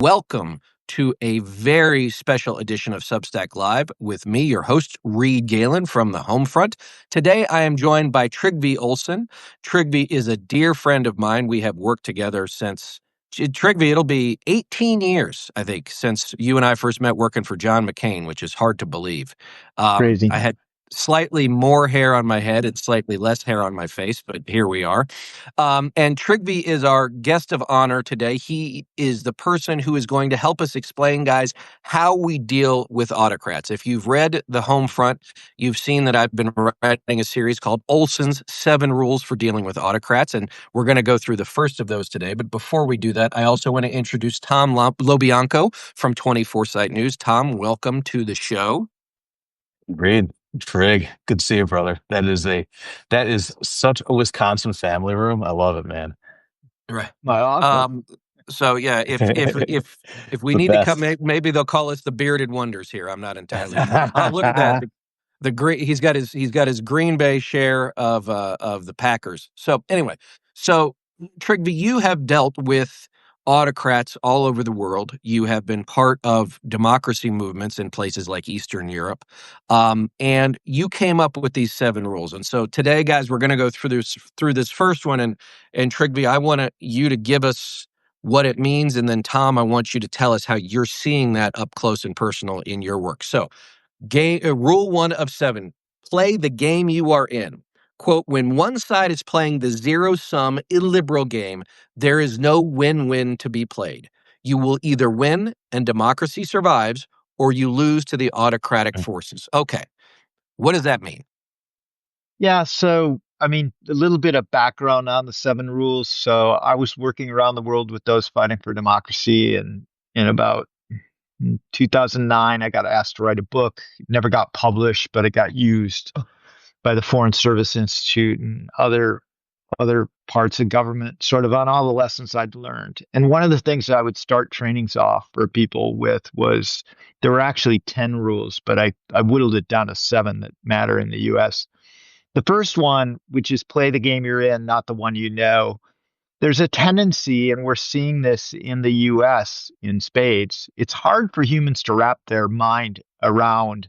Welcome to a very special edition of Substack Live with me, your host, Reed Galen from the home front. Today, I am joined by Trygve Olsen. Trygve is a dear friend of mine. We have worked together since, Trygve, it'll be 18 years, I think, since you and I first met working for John McCain, which is hard to believe. Crazy. I had slightly more hair on my head and slightly less hair on my face, but here we are. And Trygve is our guest of honor today. He is the person who is going to help us explain, guys, how we deal with autocrats. If you've read The Home Front, you've seen that I've been writing a series called Olsen's 7 Rules for Dealing with Autocrats, and we're going to go through the first of those today. But before we do that, I also want to introduce Tom Lobianco from 24 Site News. Tom, welcome to the show. Reed, Trig, good to see you, brother. That is such a Wisconsin family room. I love it, man. Right. My awesome. So yeah, if we The need to best. come, maybe they'll call us the bearded wonders here. I'm not entirely sure. Oh, look at that. The great he's got his Green Bay share of the Packers. So anyway, so Trygve, you have dealt with autocrats all over the world. You have been part of democracy movements in places like Eastern Europe, and you came up with these 7 rules. And so today, guys, we're going to go through this first one. And Trygve, I want you to give us what it means, and then Tom, I want you to tell us how you're seeing that up close and personal in your work. So. Rule 1 of 7, play the game you are in. Quote, when one side is playing the zero-sum illiberal game, there is no win-win to be played. You will either win and democracy survives, or you lose to the autocratic forces. Okay, what does that mean? Yeah, so I mean, a little bit of background on the 7 rules. So I was working around the world with those fighting for democracy, and in about 2009, I got asked to write a book. It never got published, but it got used by the Foreign Service Institute and other parts of government, sort of on all the lessons I'd learned. And one of the things I would start trainings off for people with was there were actually 10 rules, but I whittled it down to 7 that matter in the US. The first one, which is play the game you're in, not the one you know. There's a tendency, and we're seeing this in the US in spades. It's hard for humans to wrap their mind around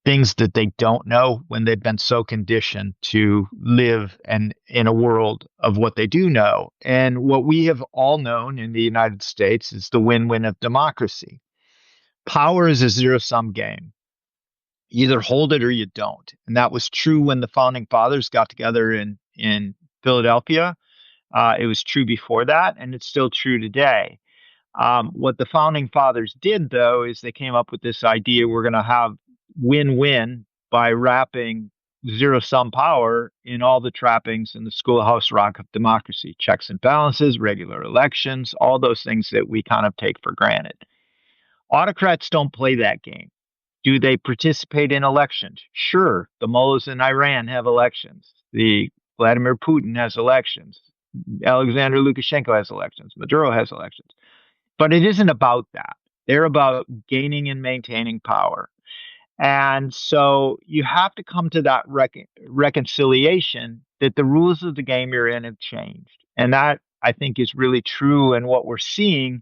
things that they don't know when they've been so conditioned to live and in a world of what they do know. And what we have all known in the United States is the win-win of democracy. Power is a zero-sum game. You either hold it or you don't. And that was true when the founding fathers got together in Philadelphia. It was true before that, and it's still true today. What the founding fathers did, though, is they came up with this idea we're going to have win-win by wrapping zero-sum power in all the trappings in the schoolhouse rock of democracy, checks and balances, regular elections, all those things that we kind of take for granted. Autocrats don't play that game. Do they participate in elections? Sure. The mullahs in Iran have elections. The Vladimir Putin has elections. Alexander Lukashenko has elections. Maduro has elections. But it isn't about that. They're about gaining and maintaining power. And so you have to come to that reconciliation that the rules of the game you're in have changed. And that, I think, is really true in what we're seeing.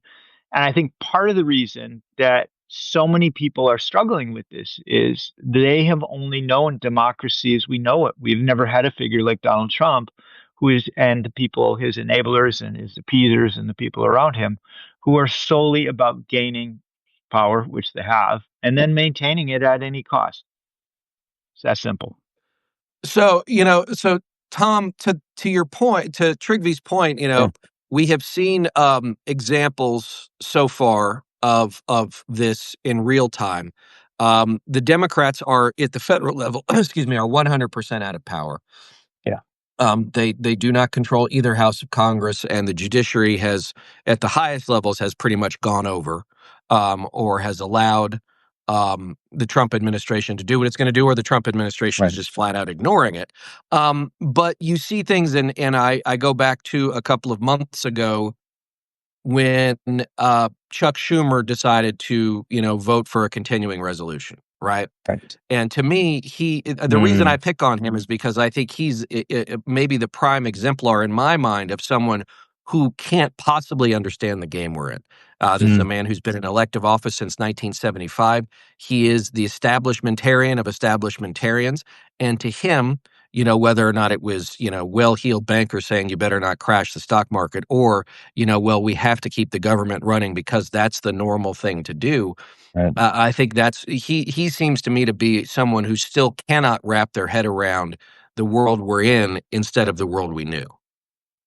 And I think part of the reason that so many people are struggling with this is they have only known democracy as we know it. We've never had a figure like Donald Trump, and the people, his enablers and his appeasers and the people around him, who are solely about gaining power, which they have, and then maintaining it at any cost. It's that simple. So, Tom, to your point, to Trygve's point, we have seen examples so far of this in real time. The Democrats are at the federal level, excuse me, are 100% out of power. Yeah. They do not control either house of Congress, and the judiciary has, at the highest levels, has pretty much gone over, or has allowed the Trump administration to do what it's going to do, or the Trump administration is just flat out ignoring it. But you see things, and I go back to a couple of months ago when Chuck Schumer decided to, vote for a continuing resolution, right? Right. And to me, the reason I pick on him is because I think he's maybe the prime exemplar in my mind of someone who can't possibly understand the game we're in. This is a man who's been in elective office since 1975. He is the establishmentarian of establishmentarians. And to him, whether or not it was, well-heeled bankers saying you better not crash the stock market, or, well, we have to keep the government running because that's the normal thing to do. Right. I think he seems to me to be someone who still cannot wrap their head around the world we're in instead of the world we knew.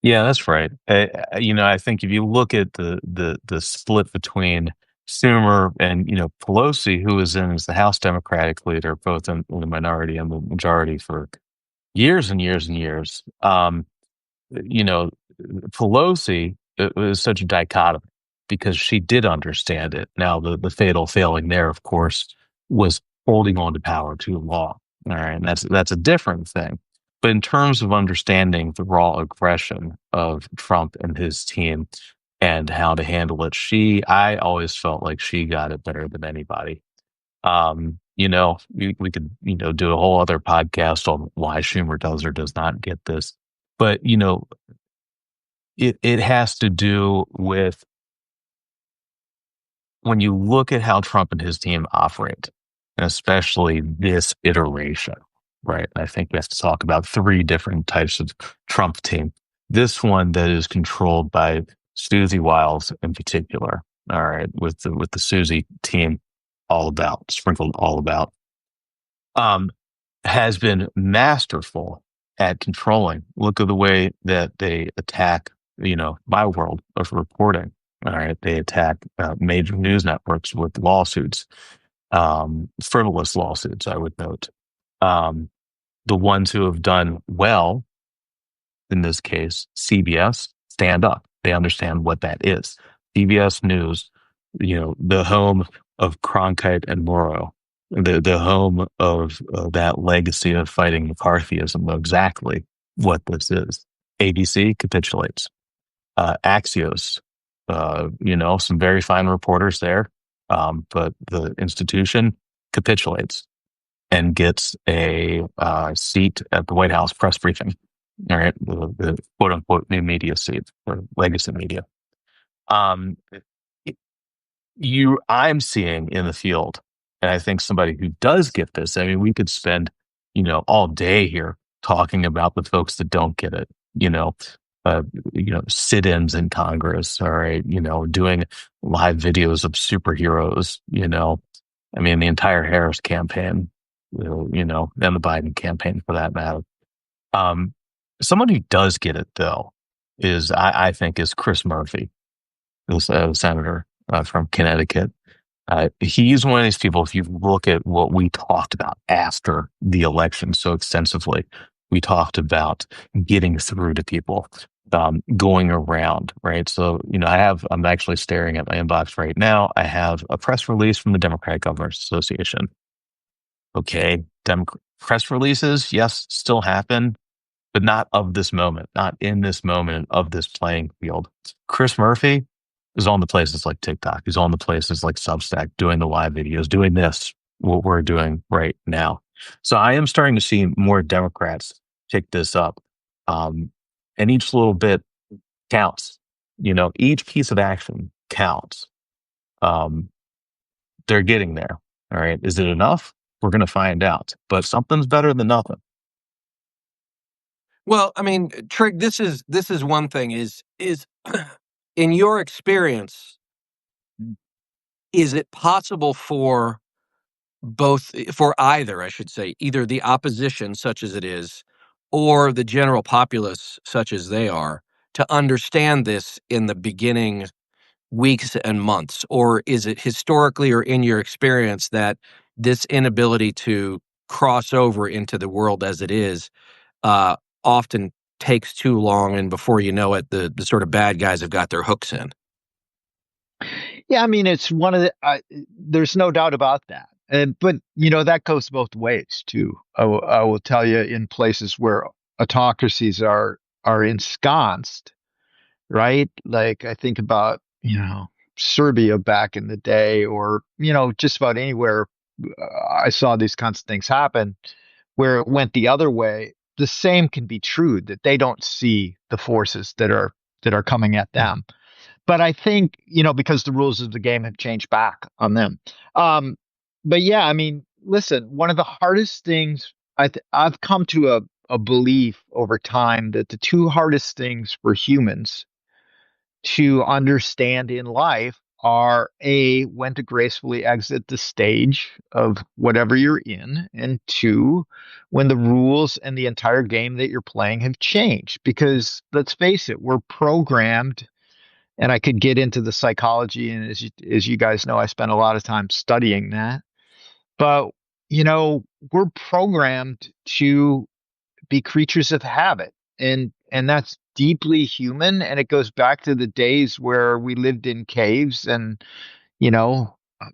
Yeah, that's right. I think if you look at the split between Schumer and Pelosi, who was in as the House Democratic leader, both in the minority and the majority for years and years and years. You know, Pelosi, it was such a dichotomy because she did understand it. Now, the fatal failing there, of course, was holding on to power too long. All right, and that's a different thing. But in terms of understanding the raw aggression of Trump and his team and how to handle it, I always felt like she got it better than anybody. We could, do a whole other podcast on why Schumer does or does not get this. But, it has to do with when you look at how Trump and his team operate, and especially this iteration, right? And I think we have to talk about three different types of Trump team. This one that is controlled by Susie Wiles in particular, all right, with the Susie team sprinkled all about. Has been masterful at controlling. Look at the way that they attack, my world of reporting. All right. They attack major news networks with lawsuits, frivolous lawsuits, I would note. The ones who have done well, in this case, CBS, stand up. They understand what that is. CBS News, the home of Cronkite and Morrow, the home of that legacy of fighting McCarthyism, know exactly what this is. ABC capitulates. Axios, some very fine reporters there, but the institution capitulates and gets a seat at the White House press briefing. All right, the quote unquote new media seat or legacy media. Um, I'm seeing in the field, and I think somebody who does get this, I mean, we could spend, all day here talking about the folks that don't get it, uh, sit-ins in Congress, all right, doing live videos of superheroes, I mean, the entire Harris campaign, and the Biden campaign for that matter. Someone who does get it though I think is Chris Murphy, the senator from Connecticut. He's one of these people, if you look at what we talked about after the election so extensively, we talked about getting through to people, going around, right? So, I'm actually staring at my inbox right now. I have a press release from the Democratic Governors Association. Okay. Press releases, yes, still happen, but not of this moment, not in this moment of this playing field. Chris Murphy is on the places like TikTok. He's on the places like Substack, doing the live videos, doing what we're doing right now. So I am starting to see more Democrats pick this up. And each little bit counts. Each piece of action counts. They're getting there. All right. Is it enough? We're going to find out. But something's better than nothing. Well, I mean, Trig, this is one thing is in your experience, is it possible for either, I should say, either the opposition, such as it is, or the general populace, such as they are, to understand this in the beginning weeks and months? Or is it historically or in your experience that this inability to cross over into the world as it is uh, often takes too long, and before you know it, the sort of bad guys have got their hooks in? Yeah, I mean, it's one of there's no doubt about that. But that goes both ways too. I will tell you, in places where autocracies are ensconced, right? Like I think about, Serbia back in the day, or, just about anywhere I saw these kinds of things happen where it went the other way. The same can be true, that they don't see the forces that are that are coming at them. But I think, because the rules of the game have changed back on them. Um, but yeah, I mean, listen, one of the hardest things I've come to a belief over time that the two hardest things for humans to understand in life are A, when to gracefully exit the stage of whatever you're in, and two, when the rules and the entire game that you're playing have changed. Because let's face it, we're programmed, and I could get into the psychology, and as you guys know, I spent a lot of time studying that. But we're programmed to be creatures of habit, and that's deeply human, and it goes back to the days where we lived in caves, and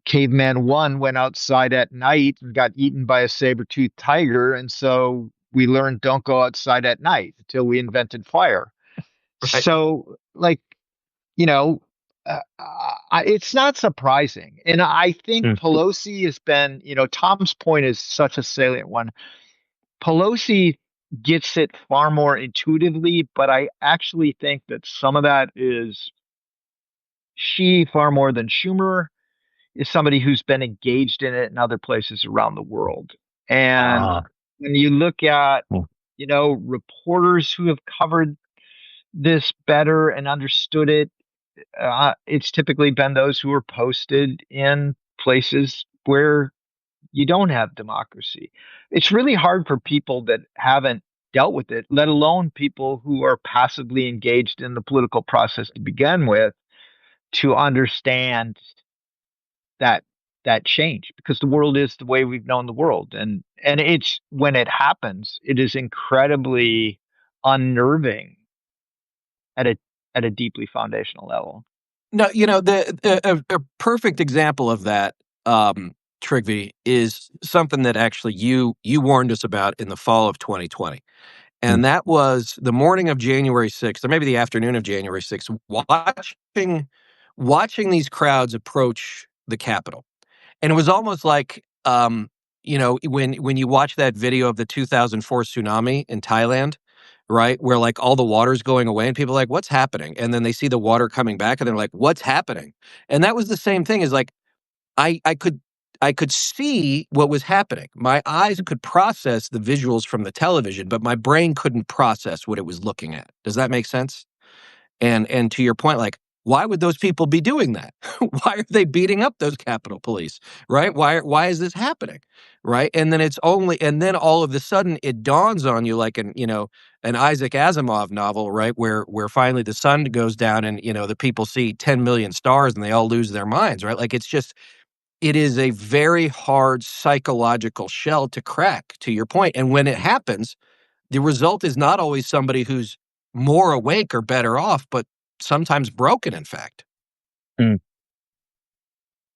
caveman one went outside at night and got eaten by a saber-toothed tiger, and so we learned don't go outside at night until we invented fire. Right. So, like, you know it's not surprising, and I think Mm. Pelosi has been, Tom's point is such a salient one. Pelosi gets it far more intuitively, but I actually think that some of that is she, far more than Schumer, is somebody who's been engaged in it in other places around the world. And Ah, when you look at, well, reporters who have covered this better and understood it, it's typically been those who are posted in places where you don't have democracy. It's really hard for people that haven't dealt with it, let alone people who are passively engaged in the political process to begin with, to understand that change, because the world is the way we've known the world, and it's when it happens, it is incredibly unnerving at a deeply foundational level. No, a perfect example of that, Trigby, is something that actually you warned us about in the fall of 2020. mm, And that was the morning of January 6th, or maybe the afternoon of January 6th, watching these crowds approach the Capitol. And it was almost like, when you watch that video of the 2004 tsunami in Thailand, right, where like all the water's going away and people are like, what's happening? And then they see the water coming back and they're like, what's happening? And that was the same thing, is like, I I could I could see what was happening. My eyes could process the visuals from the television, but my brain couldn't process what it was looking at. Does that make sense? And to your point, like, why would those people be doing that? Why are they beating up those Capitol Police? Right? Why is this happening? Right? And then all of a sudden it dawns on you, like an Isaac Asimov novel, right? Where finally the sun goes down and the people see 10 million stars and they all lose their minds, right? Like, it is a very hard psychological shell to crack, to your point. And when it happens, the result is not always somebody who's more awake or better off, but sometimes broken, in fact. mm.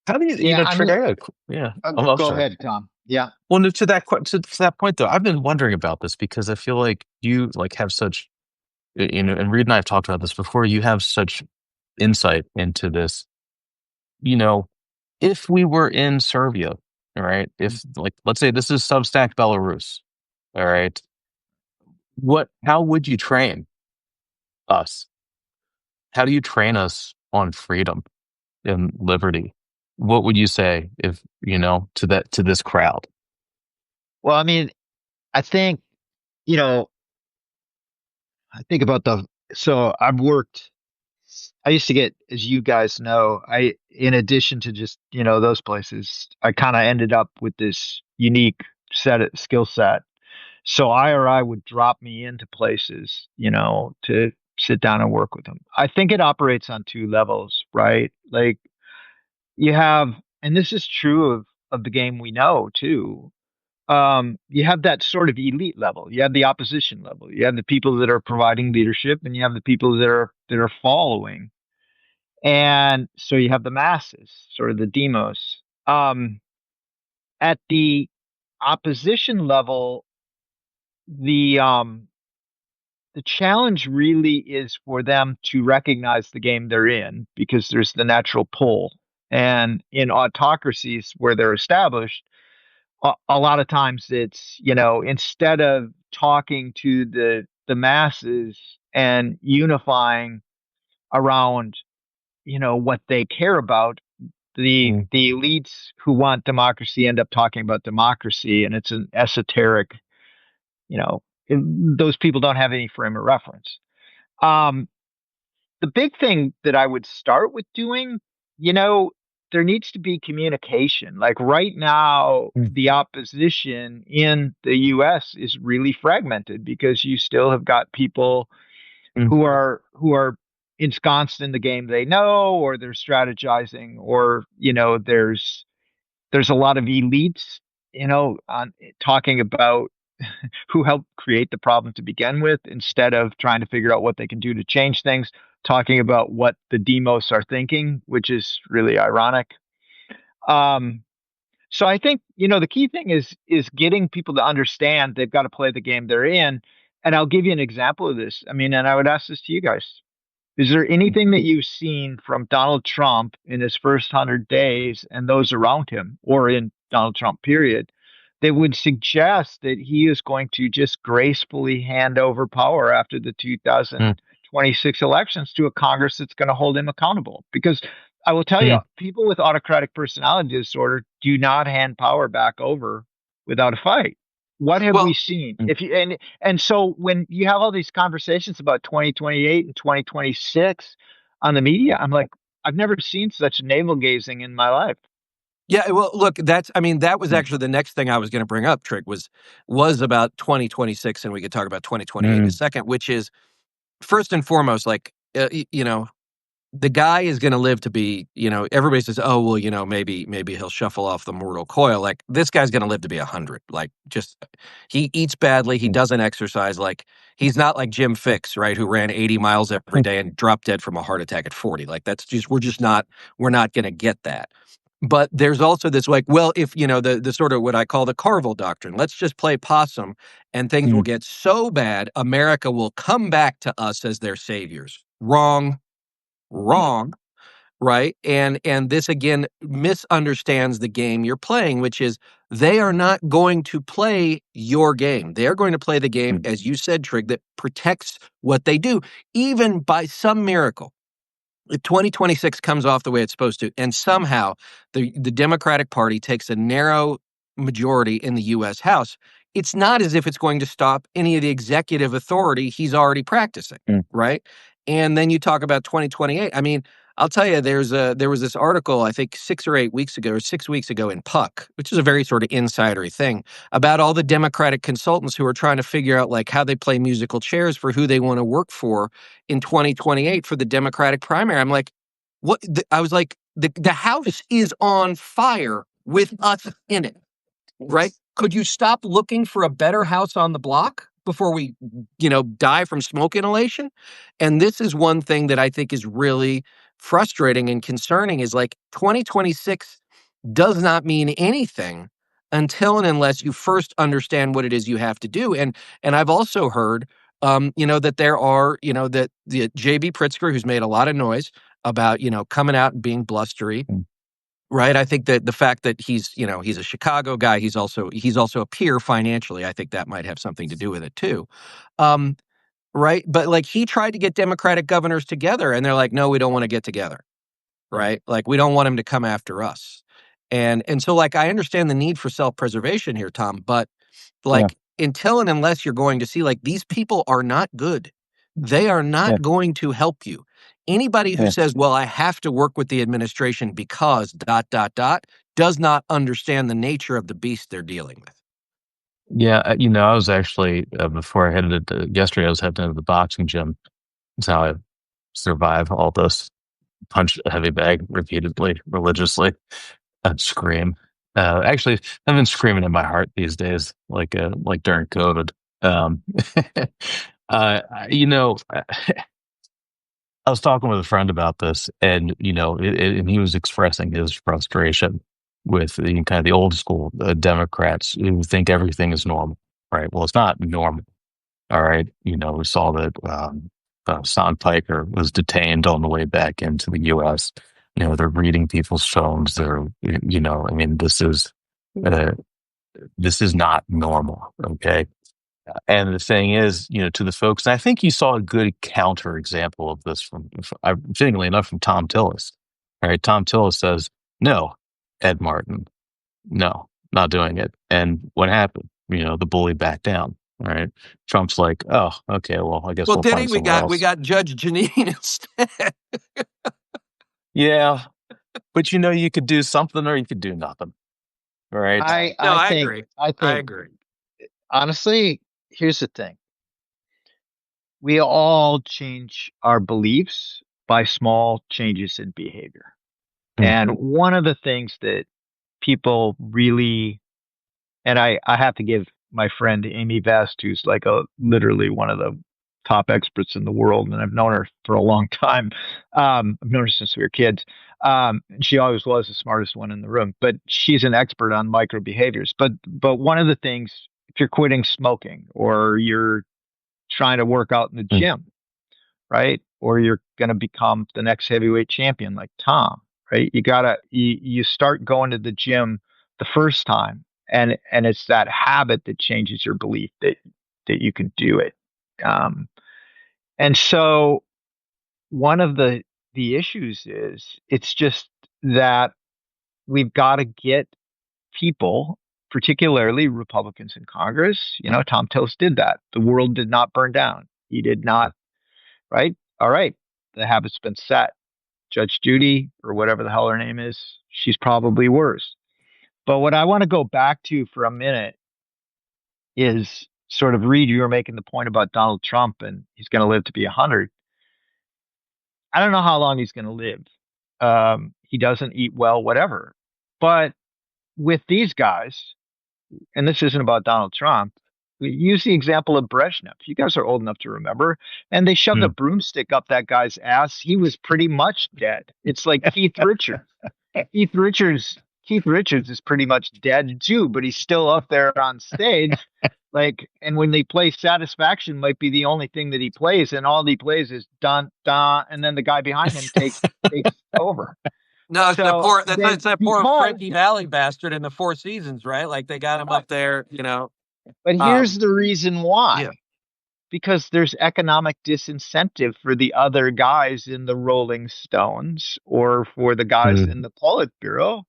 How do Yeah, I Trick? mean, Yeah. Oh, I'm go sorry. ahead, Tom. Yeah. Well, no, to that point though, I've been wondering about this because I feel like you like have such, and Reed and I have talked about this before. You have such insight into this. You know, if we were in Serbia, all right, if like let's say this is Substack Belarus, all right, how would you train us? How do you train us on freedom and liberty? What would you say if to this crowd? Well, I mean, I think, you know, I think about so I used to get, as you guys know, in addition to just, those places, I kind of ended up with this unique skill set. So I would drop me into places, to sit down and work with them. I think it operates on two levels, right? Like, you have, and this is true of the game we know too. You have that sort of elite level. You have the opposition level. You have the people that are providing leadership, and you have the people that are following. And so you have the masses, sort of the demos. At the opposition level, the challenge really is for them to recognize the game they're in, because there's the natural pull. And in autocracies where they're established, a lot of times it's, instead of talking to the masses and unifying, around, what they care about. The elites who want democracy end up talking about democracy, and it's an esoteric, those people don't have any frame of reference. Um, the big thing that I would start with doing, there needs to be communication. Like right now, the opposition in the US is really fragmented because you still have got people who are ensconced in the game they know, or they're strategizing, or there's a lot of elites, on talking about who helped create the problem to begin with, instead of trying to figure out what they can do to change things, talking about what the demos are thinking, which is really ironic. Um, so I think, the key thing is getting people to understand they've got to play the game they're in. And I'll give you an example of this. I mean, and I would ask this to you guys. Is there anything that you've seen from Donald Trump in his first 100 days and those around him, or in Donald Trump period, that would suggest that he is going to just gracefully hand over power after the 2026 elections to a Congress that's going to hold him accountable? Because I will tell you, people with autocratic personality disorder do not hand power back over without a fight. What have we seen? If you and so when you have all these conversations about 2028 and 2026 on the media, I'm like, I've never seen such navel gazing in my life. Yeah, well, look, that was actually the next thing I was going to bring up, Trig, was about 2026, and we could talk about 2028 in a second, which is first and foremost, like, the guy is going to live to be, everybody says, oh, well, maybe he'll shuffle off the mortal coil. Like, this guy's going to live to be 100. Like, just, he eats badly. He doesn't exercise. Like, he's not like Jim Fixx, right, who ran 80 miles every day and dropped dead from a heart attack at 40. Like, we're not going to get that. But there's also this, like, well, if, the sort of what I call the Carville doctrine, let's just play possum and things will get so bad, America will come back to us as their saviors. Wrong, right? And this again misunderstands the game you're playing, which is they are not going to play your game. They are going to play the game, as you said, Trig, that protects what they do, even by some miracle. If 2026 comes off the way it's supposed to, and somehow the Democratic Party takes a narrow majority in the U.S. House, it's not as if it's going to stop any of the executive authority he's already practicing, right? And then you talk about 2028. I mean, I'll tell you, there was this article, I think 6 or 8 weeks ago, or 6 weeks ago in Puck, which is a very sort of insidery thing, about all the Democratic consultants who are trying to figure out like how they play musical chairs for who they want to work for in 2028 for the Democratic primary. I'm like, what? I was like, the House is on fire with us in it, right? Could you stop looking for a better house on the block before we, die from smoke inhalation? And this is one thing that I think is really frustrating and concerning, is like 2026 does not mean anything until and unless you first understand what it is you have to do. And I've also heard, that there are, that the J.B. Pritzker, who's made a lot of noise about, coming out and being blustery. Right. I think that the fact that he's a Chicago guy, he's also a peer financially. I think that might have something to do with it too. Right. But like, he tried to get Democratic governors together and they're like, no, we don't want to get together. Right. Like, we don't want him to come after us. And so like, I understand the need for self-preservation here, Tom, but like, until and unless you're going to see, like, these people are not good. They are not going to help you. Anybody who says, well, I have to work with the administration because ... does not understand the nature of the beast they're dealing with. Yeah, I was actually, before I headed yesterday, I was heading to the boxing gym. That's how I survive all this. Punch a heavy bag repeatedly, religiously. I'd scream. Actually, I've been screaming in my heart these days, like during COVID. Um, you know, I was talking with a friend about this, and and he was expressing his frustration with the kind of the old school Democrats who think everything is normal, right? Well, it's not normal. All right, we saw that Son Piker was detained on the way back into the U.S. They're reading people's phones. I mean, this is not normal. Okay, And the thing is, to the folks, and I think you saw a good counter example of this fittingly enough, from Tom Tillis. All right. Tom Tillis says, no, Ed Martin, no, not doing it. And what happened? The bully backed down. All right. Trump's like, oh, okay, well, I guess Well, we'll did he? find somewhere We else. got Judge Janine instead. Yeah. But you could do something or you could do nothing. Right. No, I I think agree. I I think agree. honestly, here's the thing. We all change our beliefs by small changes in behavior. Mm. And one of the things that people really, and I have to give my friend Amy Vest, who's like literally one of the top experts in the world, and I've known her for a long time. I've known her since we were kids. And she always was the smartest one in the room, but she's an expert on micro behaviors. But one of the things, if you're quitting smoking or you're trying to work out in the Mm. gym, right? Or you're going to become the next heavyweight champion like Tom, right? You start going to the gym the first time, and it's that habit that changes your belief that you can do it. Um, and so one of the issues is it's just that we've got to get people, particularly Republicans in Congress. Tom Tillis did that. The world did not burn down. He did not, right? All right. The habit's been set. Judge Judy, or whatever the hell her name is, she's probably worse. But what I want to go back to for a minute is sort of, Reed, you were making the point about Donald Trump and he's going to live to be 100. I don't know how long he's going to live. He doesn't eat well, whatever. But with these guys, and this isn't about Donald Trump, use the example of Brezhnev. You guys are old enough to remember. And they shoved a Mm. broomstick up that guy's ass. He was pretty much dead. It's like Keith Richards. Keith Richards. Keith Richards is pretty much dead too, but he's still up there on stage. Like, and when they play Satisfaction, might be the only thing that he plays, and all he plays is dun dun, and then the guy behind him takes over. No, it's So it's then, that poor because Frankie Valley bastard in the Four Seasons, right? Like they got him up there, but here's Um, the reason why. yeah. Because there's economic disincentive for the other guys in the Rolling Stones or for the guys Mm. in the Politburo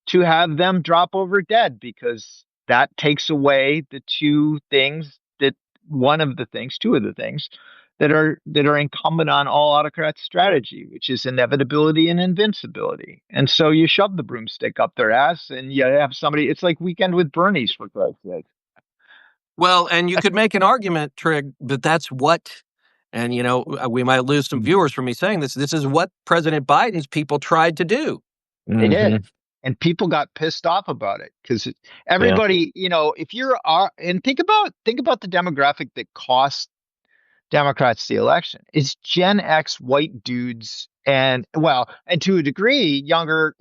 to have them drop over dead, because that takes away the two of the things that are incumbent on all autocrat strategy, which is inevitability and invincibility. And so you shove the broomstick up their ass and you have somebody. It's like Weekend with Bernie's, for Christ's sake. Well, and you could make an argument, Trig, that that's what, and we might lose some viewers from me saying this. This is what President Biden's people tried to do. They Mhm. did. And people got pissed off about it because Yeah. everybody, if you're, and think about the demographic that cost Democrats the election. It's Gen X white dudes and, well, and to a degree, younger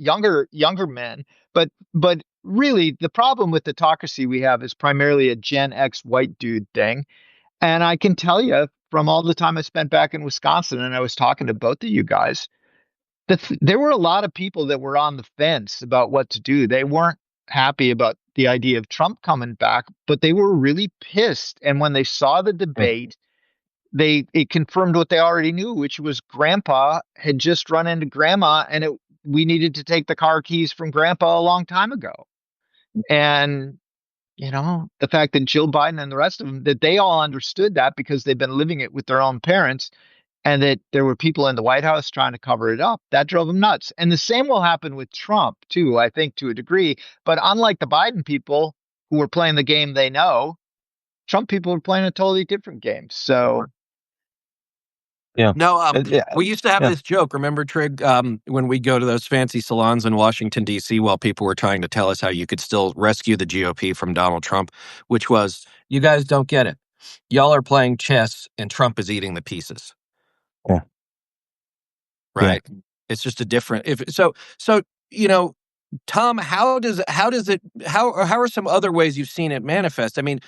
men. But really, the problem with the autocracy we have is primarily a Gen X white dude thing. And I can tell you from all the time I spent back in Wisconsin, and I was talking to both of you guys, there were a lot of people that were on the fence about what to do. They weren't happy about the idea of Trump coming back, but they were really pissed. And when they saw the Mm. debate, it confirmed what they already knew, which was Grandpa had just run into Grandma, and we needed to take the car keys from Grandpa a long time ago. And the fact that Jill Biden and the rest of them, that they all understood that because they've been living it with their own parents, and that there were people in the White House trying to cover it up, that drove them nuts. And the same will happen with Trump too, I think, to a degree. But unlike the Biden people who were playing the game they know, Trump people are playing a totally different game. So Yeah. No, Yeah. we used to have Yeah. this joke. Remember, Trig, when we go to those fancy salons in Washington, D.C., while people were trying to tell us how you could still rescue the GOP from Donald Trump, which was, you guys don't get it. Y'all are playing chess and Trump is eating the pieces. Yeah. Yeah. Right. It's just a different, so, Tom, how are some other ways you've seen it manifest? I mean,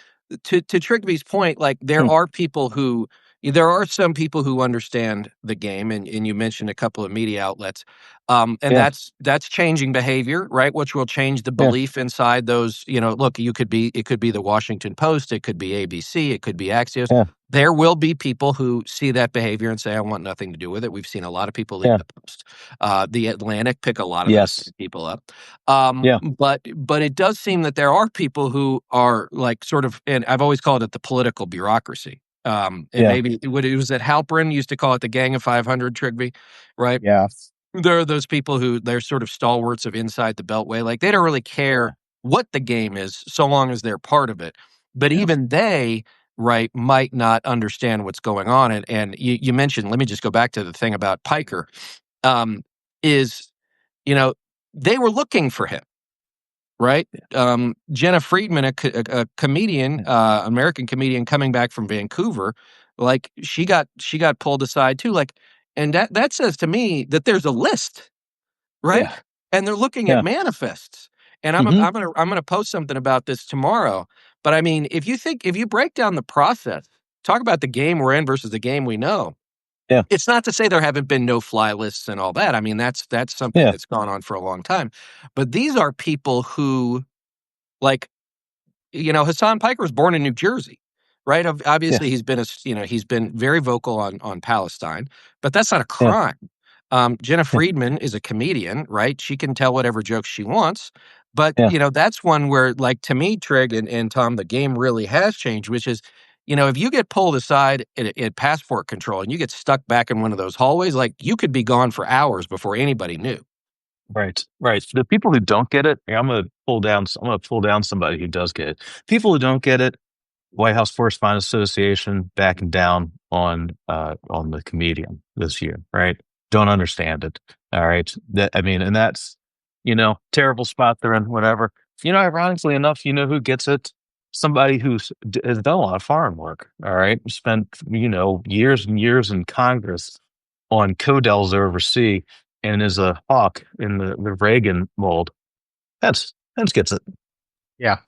to Trigby's point, like there Hmm. are people who, there are some people who understand the game, and you mentioned a couple of media outlets, and Yeah, that's changing behavior, right? Which will change the yeah, belief inside those. Look, it could be the Washington Post, it could be ABC, it could be Axios. yeah, There will be people who see that behavior and say, "I want nothing to do with it." We've seen a lot of people leave yeah, the Post, the Atlantic pick a lot of those yes, people up. yeah, But it does seem that there are people who are like sort of, and I've always called it the political bureaucracy. And yeah, maybe what it was that Halperin used to call it the Gang of 500, Trigby, right? Yeah. There are those people who they're sort of stalwarts of inside the Beltway. Like they don't really care what the game is so long as they're part of it. But yeah, even they, right, might not understand what's going on. And you mentioned, let me just go back to the thing about Piker, um, is, you know, they were looking for him, right? Jenna Friedman, a comedian, American comedian coming back from Vancouver, like she got pulled aside too. Like, and that says to me that there's a list, right? yeah, And they're looking at yeah, manifests. And hmm, I'm gonna post something about this tomorrow. But I mean, if you break down the process, talk about the game we're in versus the game we know. yeah, It's not to say there haven't been no fly lists and all that. I mean, that's something yeah, that's gone on for a long time. But these are people who like Hassan Piker was born in New Jersey, right? yeah, Obviously, he's been very vocal on Palestine, but that's not a yeah, crime. Jenna yeah, Friedman is a comedian, right? She can tell whatever jokes she wants, but yeah, that's one where, like to me, Trig and Tom, the game really has changed. Which is, if you get pulled aside at passport control and you get stuck back in one of those hallways, like you could be gone for hours before anybody knew. right, right. The people who don't get it, I'm gonna pull down. I'm gonna pull down somebody who does get it. People who don't get it, White House Correspondents Association backing down on the comedian this year, right? Don't understand it. All right. That I mean, and that's terrible spot they're in, whatever. Ironically enough, who gets it? Somebody who's has done a lot of foreign work. All right. Spent, years and years in Congress on Codels overseas and is a hawk in the Reagan mold. That's gets it. Yeah.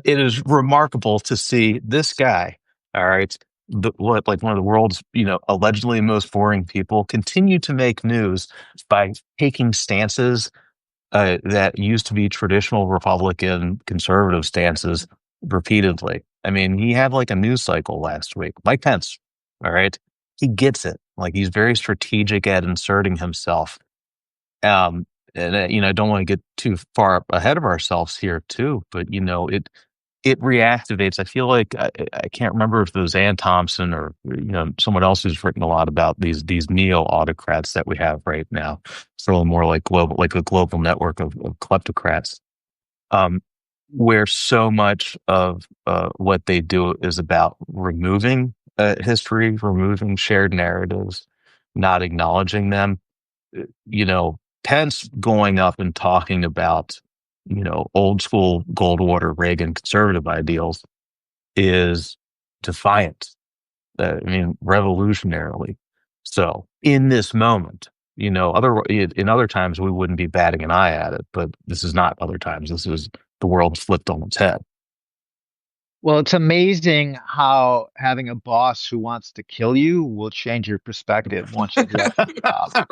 It is remarkable to see this guy, all right, like one of the world's, allegedly most boring people, continue to make news by taking stances that used to be traditional Republican conservative stances repeatedly. I mean, he had like a news cycle last week. Mike Pence, all right, he gets it. Like he's very strategic at inserting himself. Um, and I don't want to get too far ahead of ourselves here too, but it reactivates. I feel like I can't remember if it was Ann Thompson or someone else who's written a lot about these neo autocrats that we have right now. It's a little more like a global network of kleptocrats, um, where so much of what they do is about removing history, removing shared narratives, not acknowledging them. Pence going up and talking about old school Goldwater Reagan conservative ideals is defiant. I mean, revolutionarily. So in this moment, in other times we wouldn't be batting an eye at it, but this is not other times. This is the world flipped on its head. Well, it's amazing how having a boss who wants to kill you will change your perspective once you've left the job.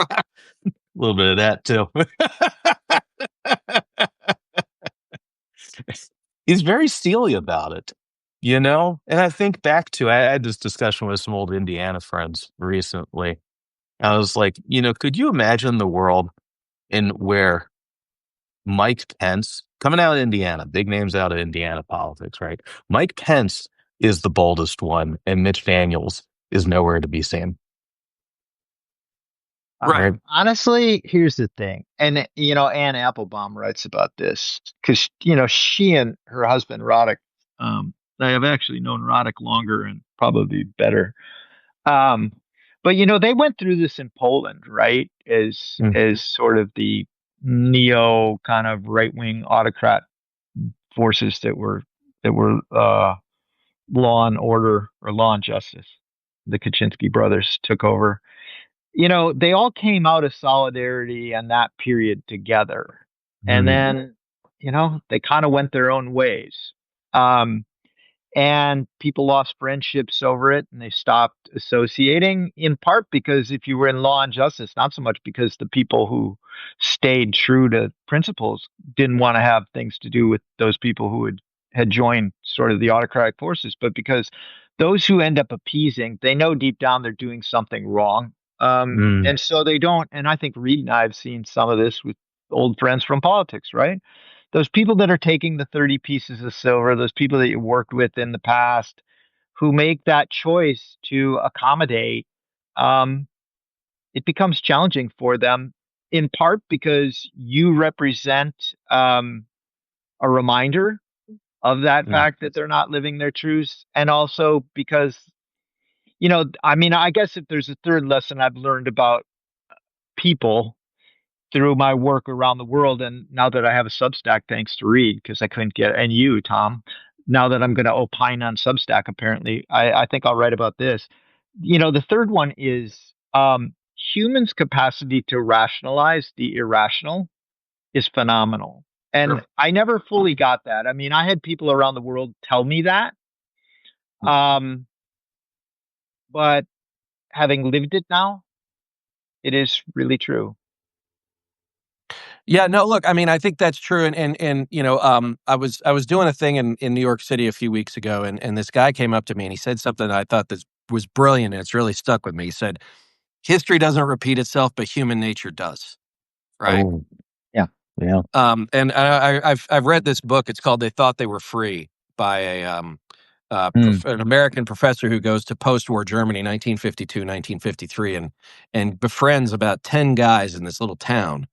A little bit of that too. He's very steely about it, And I think back to I had this discussion with some old Indiana friends recently. I was like, could you imagine the world in where Mike Pence, coming out of Indiana, big names out of Indiana politics, right? Mike Pence is the boldest one, and Mitch Daniels is nowhere to be seen. Right. Right? Honestly, here's the thing. And, Anne Applebaum writes about this because, she and her husband, Roddick, I have actually known Roddick longer and probably better. Um, but, they went through this in Poland, right? Mm, As sort of the neo kind of right wing autocrat forces that were law and order or law and justice. The Kaczynski brothers took over. They all came out of solidarity and that period together. And mm, then, they kind of went their own ways. Um, and people lost friendships over it, and they stopped associating, in part because if you were in law and justice, not so much because the people who stayed true to principles didn't want to have things to do with those people who had joined sort of the autocratic forces, but because those who end up appeasing, they know deep down they're doing something wrong. Mm, And so they don't. And I think Reed and I have seen some of this with old friends from politics, right? Those people that are taking the 30 pieces of silver, those people that you worked with in the past who make that choice to accommodate, um, it becomes challenging for them, in part because you represent a reminder of that mm, fact that they're not living their truths. And also because, I mean, I guess if there's a third lesson I've learned about people through my work around the world, and now that I have a Substack, thanks to Reed, because I couldn't get, and you, Tom, now that I'm going to opine on Substack, apparently, I think I'll write about this. The third one is humans' capacity to rationalize the irrational is phenomenal. And sure. I never fully got that. I mean, I had people around the world tell me that. Um, but having lived it now, it is really true. Yeah, no, look, I mean, I think that's true. And I was doing a thing in New York City a few weeks ago, and this guy came up to me and he said something that I thought that was brilliant, and it's really stuck with me. He said, "History doesn't repeat itself, but human nature does." Right. Oh, Yeah. yeah. And I've read this book. It's called "They Thought They Were Free" by Mm, an American professor who goes to post-war Germany, 1952, 1953, and befriends about 10 guys in this little town,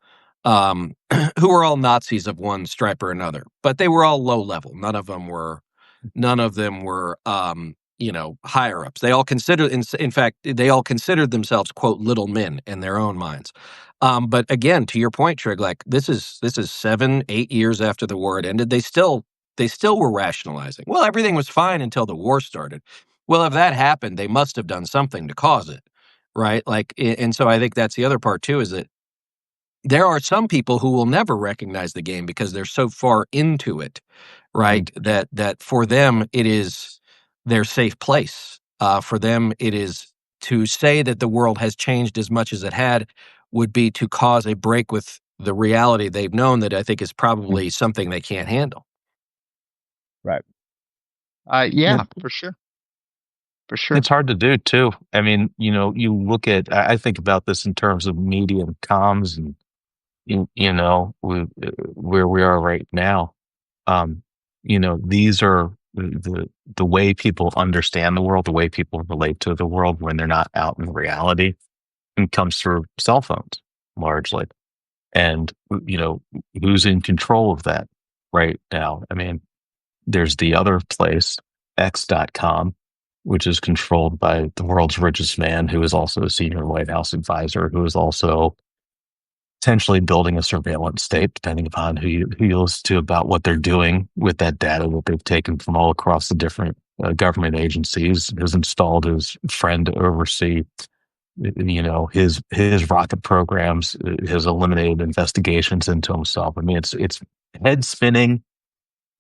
who were all Nazis of one stripe or another, but they were all low level. None of them were higher ups. They all considered, in fact, they all considered themselves, quote, little men in their own minds. But again, to your point, Trig, like this is 7, 8 years after the war had ended. They still were rationalizing. Well, everything was fine until the war started. Well, if that happened, they must have done something to cause it, right? And so I think that's the other part too, is that there are some people who will never recognize the game because they're so far into it, Mm, right? That for them it is their safe place. For them, it is to say that the world has changed as much as it had would be to cause a break with the reality they've known that I think is mm, probably something they can't handle. right. yeah. Yeah, for sure. For sure. It's hard to do too. I mean, you look at, I think about this in terms of media and comms and, where we are right now. Um, these are the way people understand the world, the way people relate to the world when they're not out in reality, and comes through cell phones largely. And, who's in control of that right now? I mean, there's the other place, X.com, which is controlled by the world's richest man, who is also a senior White House advisor, who is also potentially building a surveillance state, depending upon who you listen to about what they're doing with that data that they've taken from all across the different government agencies. Has installed his friend to oversee, his rocket programs, has eliminated investigations into himself. I mean, it's head spinning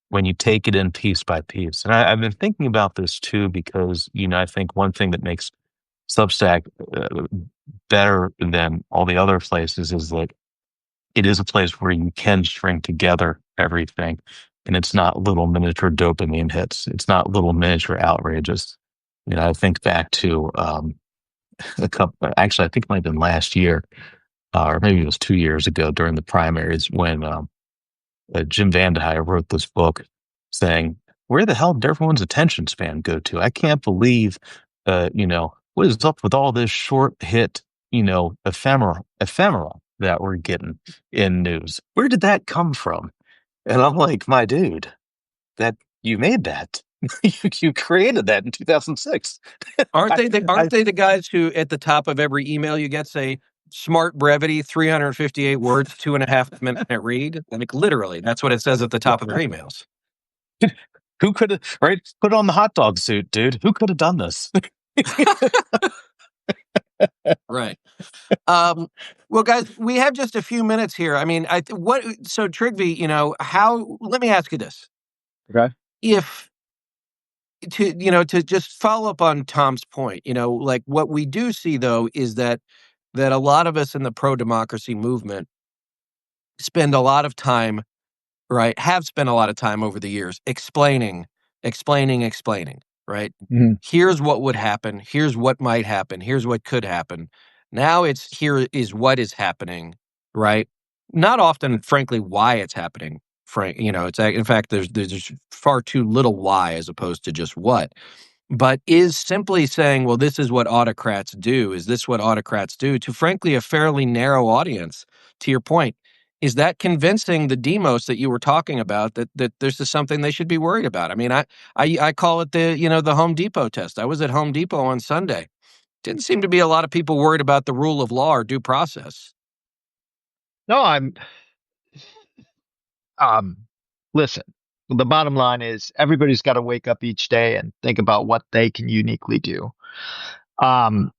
when you take it in piece by piece. And I've been thinking about this too because I think one thing that makes Substack better than all the other places is that it is a place where you can string together everything, and it's not little miniature dopamine hits. It's not little miniature outrages. I think back to a couple. Actually, I think it might have been last year, or maybe it was 2 years ago during the primaries when Jim Vandehei wrote this book saying, "Where the hell did everyone's attention span go to? I can't believe, what is up with all this short hit, ephemera that we're getting in news? Where did that come from?" And I'm like, "My dude, that you made that. You created that in 2006." Aren't I, they the I aren't they the guys who at the top of every email you get say smart brevity, 358 words, 2.5 minute read? Like literally, that's what it says at the top of their emails. who could have right? Put on the hot dog suit, dude. Who could have done this? Right. Well, guys, we have just a few minutes here. I mean, so Trigby, how, let me ask you this. Okay. If to just follow up on Tom's point, like what we do see though is that a lot of us in the pro-democracy movement spend a lot of time, right? Have spent a lot of time over the years explaining, right? Mhm. Here's what would happen. Here's what might happen. Here's what could happen. Now it's here is what is happening, right? Not often, frankly, why it's happening. It's in fact there's far too little why as opposed to just what. But is simply saying, well, this is what autocrats do. Is this what autocrats do to, frankly, a fairly narrow audience? To your point, is that convincing the demos that you were talking about that this is something they should be worried about? I mean, I call it the Home Depot test. I was at Home Depot on Sunday. Didn't seem to be a lot of people worried about the rule of law or due process. No, um, listen, the bottom line is everybody's got to wake up each day and think about what they can uniquely do. Um,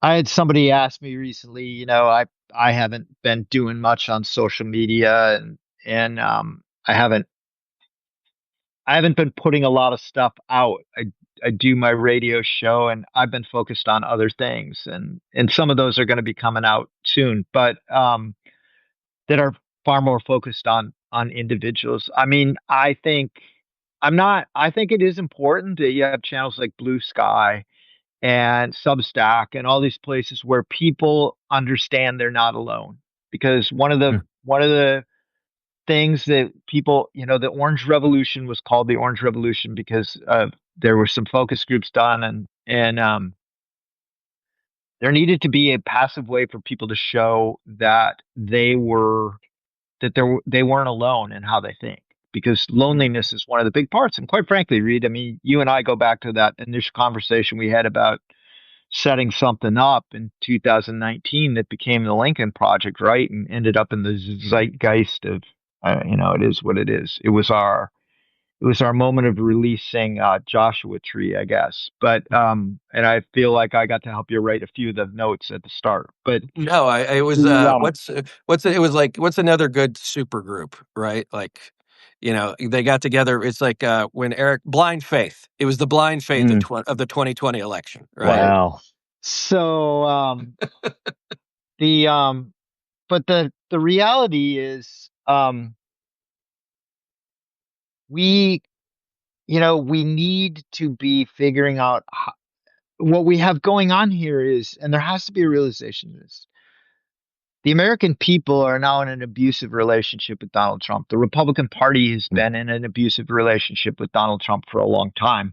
I had somebody ask me recently, I haven't been doing much on social media and I haven't been putting a lot of stuff out. I do my radio show and I've been focused on other things and some of those are going to be coming out soon, but that are far more focused on individuals. I mean, I think it is important that you have channels like Blue Sky and Substack and all these places where people understand they're not alone. Because one of the things that people, the Orange Revolution was called the Orange Revolution because there were some focus groups done and there needed to be a passive way for people to show that they weren't alone in how they think because loneliness is one of the big parts. And quite frankly, Reed, I mean, you and I go back to that initial conversation we had about setting something up in 2019 that became the Lincoln Project, right? And ended up in the zeitgeist of, it is what it is. It was our moment of releasing Joshua Tree, I guess. But and I feel like I got to help you write a few of the notes at the start. But No, it was the, it was like what's another good super group, right? Like, they got together. It's like when Eric Blind Faith. It was the Blind Faith mm, of the 2020 election, right? right. Wow. So the but the reality is we we need to be figuring out what we have going on here is, and there has to be a realization of this. The American people are now in an abusive relationship with Donald Trump. The Republican Party has been in an abusive relationship with Donald Trump for a long time.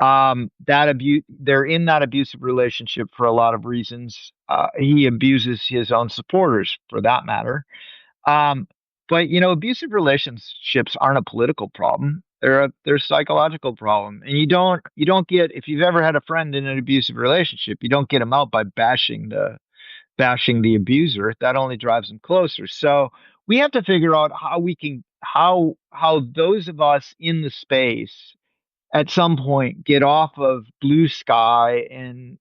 They're in that abusive relationship for a lot of reasons. He abuses his own supporters, for that matter. Um, but abusive relationships aren't a political problem. They're a psychological problem, and you don't get if you've ever had a friend in an abusive relationship, you don't get them out by bashing the abuser. That only drives them closer. So we have to figure out how we can how those of us in the space at some point get off of Blue Sky and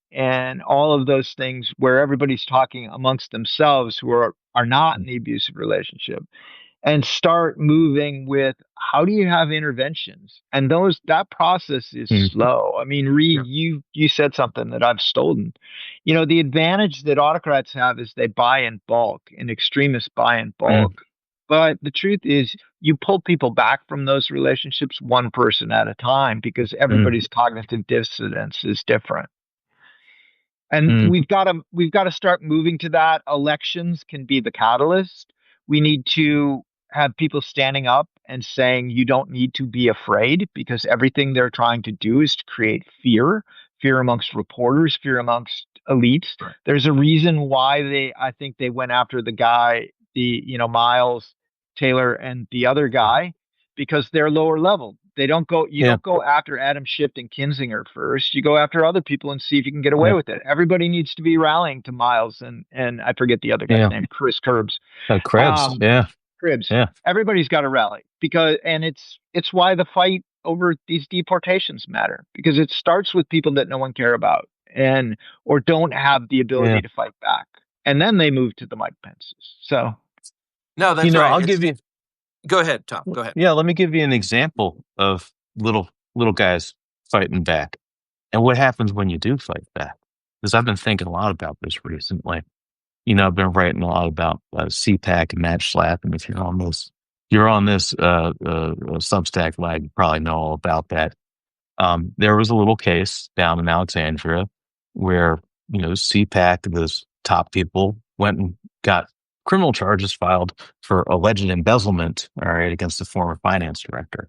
all of those things where everybody's talking amongst themselves who are not in the abusive relationship and start moving with how do you have interventions, and that process is Mm. slow. I mean, Reed, Yeah. you said something that I've stolen. The advantage that autocrats have is they buy in bulk and extremists buy in Mm. bulk, but the truth is you pull people back from those relationships one person at a time because Mm. everybody's cognitive dissonance is different. And Mm. we've got to start moving to that. Elections can be the catalyst. We need to have people standing up and saying you don't need to be afraid because everything they're trying to do is to create fear amongst reporters, fear amongst elites. Right. There's a reason why I think they went after the guy, Miles Taylor and the other guy because they're lower level. You Yeah. don't go after Adam Schiff and Kinzinger first. You go after other people and see if you can get away Yeah. with it. Everybody needs to be rallying to Miles and I forget the other guy's Yeah. name, Chris Curbs. Krebs. Um, Yeah. Cribs. Yeah. Everybody's got to rally and it's why the fight over these deportations matter because it starts with people that no one care about and or don't have the ability Yeah. to fight back, and then they move to the Mike Pences. So No, that's right. I'll give you. Go ahead, Tom. Go ahead. Yeah. Let me give you an example of little guys. fighting back. And what happens when you do fight back? Because I've been thinking a lot about this recently. I've been writing a lot about CPAC and match slap, and if you're on this Substack lag, you probably know all about that. There was a little case down in Alexandria where CPAC, those top people, went and got criminal charges filed for alleged embezzlement, all right, against the former finance director.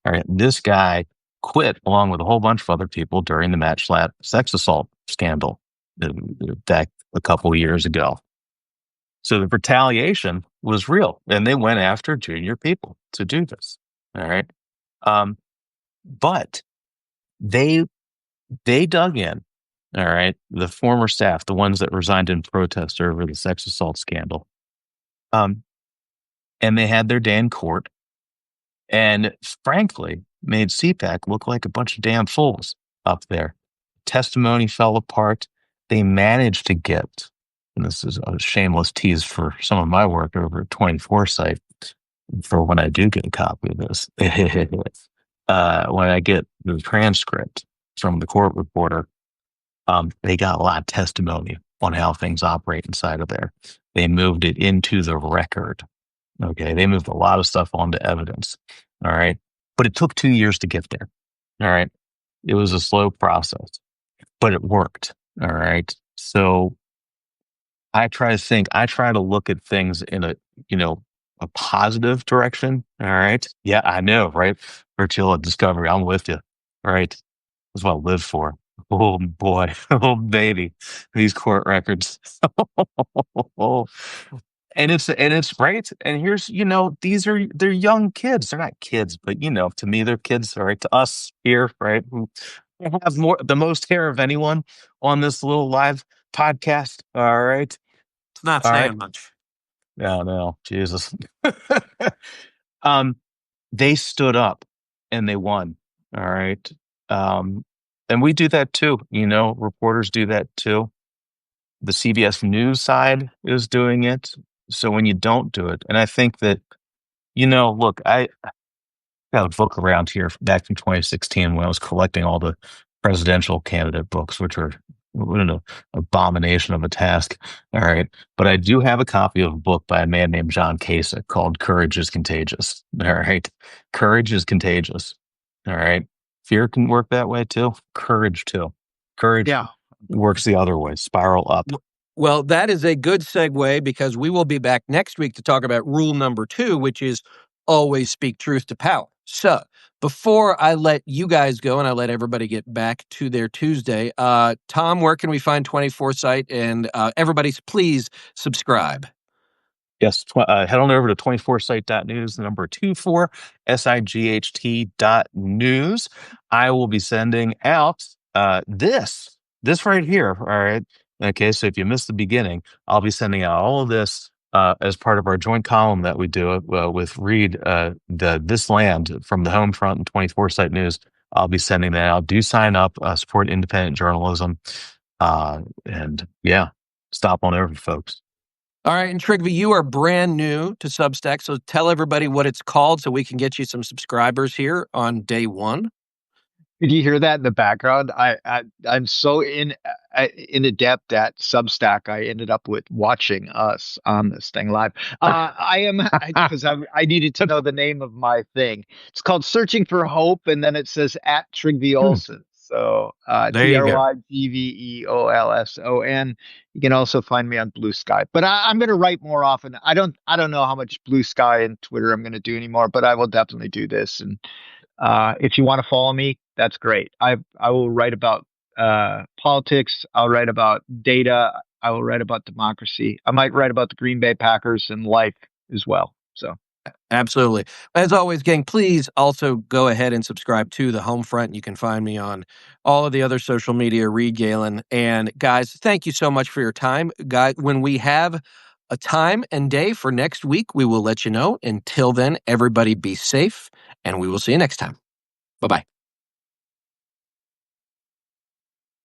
All right, this guy quit along with a whole bunch of other people during the match slap sex assault scandal back a couple of years ago. So the retaliation was real, and they went after junior people to do this. All right, but they dug in. All right, the former staff, the ones that resigned in protest over the sex assault scandal, and they had their day in court, and frankly, made CPAC look like a bunch of damn fools up there. Testimony fell apart. They managed to get, and this is a shameless tease for some of my work over at 24 site for when I do get a copy of this. When I get the transcript from the court reporter, they got a lot of testimony on how things operate inside of there. They moved it into the record. Okay. They moved a lot of stuff onto evidence. All right. But it took 2 years to get there. All right. It was a slow process, but it worked. All right. So I try to look at things in a positive direction. All right. Yeah, I know. Right. Virtual discovery. I'm with you. All right. That's what I live for. Oh boy. Oh baby. These court records. And it's great. And here's, they're young kids. They're not kids, but to me, they're kids, all right, to us here, right? Who have the most hair of anyone on this little live podcast. All right. It's not All saying right. much. No, Jesus. They stood up and they won. All right. And we do that too. Reporters do that too. The CBS News side is doing it. So when you don't do it, and I think that, look, I got a book around here back from 2016 when I was collecting all the presidential candidate books, which are an abomination of a task. All right. But I do have a copy of a book by a man named John Kasich called Courage is Contagious. All right. Courage is contagious. All right. Fear can work that way too. Courage too. Courage works the other way, spiral up. Well, that is a good segue because we will be back next week to talk about rule number 2, which is always speak truth to power. So before I let you guys go and I let everybody get back to their Tuesday, Tom, where can we find 24 Site? And everybody, please subscribe. Yes, head on over to 24site.news, the number 24sight.news. I will be sending out this right here. All right. Okay, so if you missed the beginning, I'll be sending out all of this as part of our joint column that we do with Reed, This Land from the Home Front and 24 Site News. I'll be sending that out. Do sign up, support independent journalism, and yeah, stop on over, folks. All right, and Trigvi, you are brand new to Substack, so tell everybody what it's called so we can get you some subscribers here on day 1. Did you hear that in the background? I'm so in adept at Substack. I ended up with watching us on this thing live. Because I needed to know the name of my thing. It's called Searching for Hope, and then it says at Trigvi Olson. So TRYGVEOLSON. You can also find me on Blue Sky. But I'm going to write more often. I don't know how much Blue Sky and Twitter I'm going to do anymore, but I will definitely do this. And if you want to follow me, that's great. I will write about politics. I'll write about data. I will write about democracy. I might write about the Green Bay Packers and life as well. So absolutely. As always, gang, please also go ahead and subscribe to the Homefront. You can find me on all of the other social media, Reed Galen. And guys, thank you so much for your time. Guys, when we have a time and day for next week, we will let you know. Until then, everybody be safe, and we will see you next time. Bye-bye.